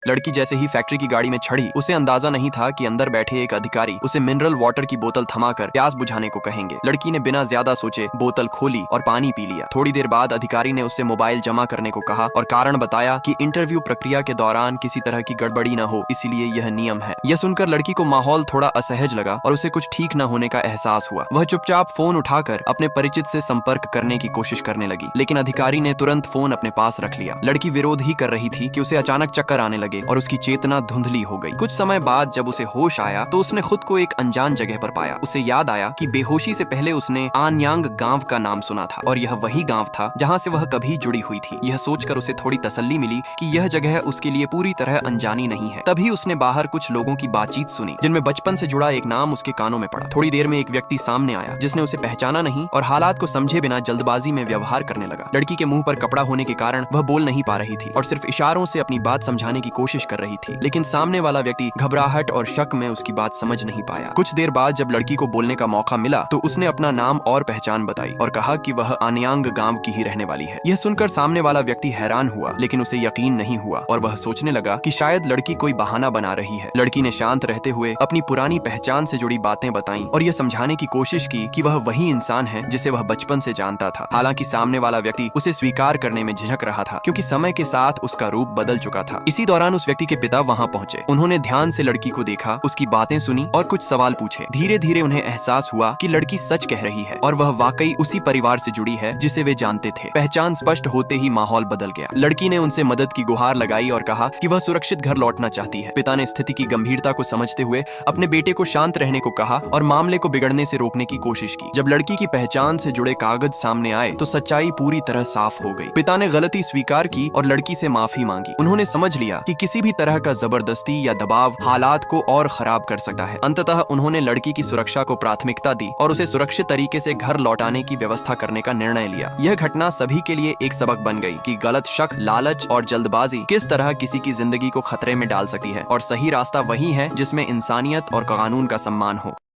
लड़की जैसे ही फैक्ट्री की गाड़ी में चढ़ी, उसे अंदाजा नहीं था कि अंदर बैठे एक अधिकारी उसे मिनरल वाटर की बोतल थमाकर प्यास बुझाने को कहेंगे। लड़की ने बिना ज्यादा सोचे बोतल खोली और पानी पी लिया। थोड़ी देर बाद अधिकारी ने उससे मोबाइल जमा करने को कहा और कारण बताया कि इंटरव्यू प्रक्रिया के दौरान किसी तरह की गड़बड़ी न हो, इसीलिए यह नियम है। यह सुनकर लड़की को माहौल थोड़ा असहज लगा और उसे कुछ ठीक न होने का एहसास हुआ। वह चुपचाप फोन उठाकर अपने परिचित से संपर्क करने की कोशिश करने लगी, लेकिन अधिकारी ने तुरंत फोन अपने पास रख लिया। लड़की विरोध ही कर रही थी कि उसे अचानक चक्कर आने लगे और उसकी चेतना धुंधली हो गई। कुछ समय बाद जब उसे होश आया तो उसने खुद को एक अनजान जगह पर पाया। उसे याद आया कि बेहोशी से पहले उसने आनयांग गांव का नाम सुना था और यह वही गांव था जहां से वह कभी जुड़ी हुई थी। यह सोचकर उसे थोड़ी तसल्ली मिली कि यह जगह उसके लिए पूरी तरह अनजानी नहीं है। तभी उसने बाहर कुछ लोगों की बातचीत सुनी, जिनमें बचपन से जुड़ा एक नाम उसके कानों में पड़ा। थोड़ी देर में एक व्यक्ति सामने आया जिसने उसे पहचाना नहीं और हालात को समझे बिना जल्दबाजी में व्यवहार करने लगा। लड़की के मुंह पर कपड़ा होने के कारण वह बोल नहीं पा रही थी और सिर्फ इशारों से अपनी बात समझाने की कोशिश कर रही थी, लेकिन सामने वाला व्यक्ति घबराहट और शक में उसकी बात समझ नहीं पाया। कुछ देर बाद जब लड़की को बोलने का मौका मिला तो उसने अपना नाम और पहचान बताई और कहा कि वह आनयांग गांव की ही रहने वाली है। यह सुनकर सामने वाला व्यक्ति हैरान हुआ, लेकिन उसे यकीन नहीं हुआ और वह सोचने लगा कि शायद लड़की कोई बहाना बना रही है। लड़की ने शांत रहते हुए अपनी पुरानी पहचान से जुड़ी बातें बताई और यह समझाने की कोशिश की कि वह वही इंसान है जिसे वह बचपन से जानता था। हालांकि सामने वाला व्यक्ति उसे स्वीकार करने में झिझक रहा था, क्योंकि समय के साथ उसका रूप बदल चुका था। इसी दौरान उस व्यक्ति के पिता वहां पहुंचे। उन्होंने ध्यान से लड़की को देखा, उसकी बातें सुनी और कुछ सवाल पूछे। धीरे धीरे उन्हें एहसास हुआ कि लड़की सच कह रही है और वह वाकई उसी परिवार से जुड़ी है जिसे वे जानते थे। पहचान स्पष्ट होते ही माहौल बदल गया। लड़की ने उनसे मदद की गुहार लगाई और कहा कि वह सुरक्षित घर लौटना चाहती है। पिता ने स्थिति की गंभीरता को समझते हुए अपने बेटे को शांत रहने को कहा और मामले को बिगड़ने से रोकने की कोशिश की। जब लड़की की पहचान से जुड़े कागज सामने आए तो सच्चाई पूरी तरह साफ हो गई। पिता ने गलती स्वीकार की और लड़की से माफी मांगी। उन्होंने समझ लिया कि किसी भी तरह का जबरदस्ती या दबाव हालात को और खराब कर सकता है। अंततः उन्होंने लड़की की सुरक्षा को प्राथमिकता दी और उसे सुरक्षित तरीके से घर लौटाने की व्यवस्था करने का निर्णय लिया। यह घटना सभी के लिए एक सबक बन गई कि गलत शक, लालच और जल्दबाजी किस तरह किसी की जिंदगी को खतरे में डाल सकती है और सही रास्ता वही है जिसमें इंसानियत और कानून का सम्मान हो।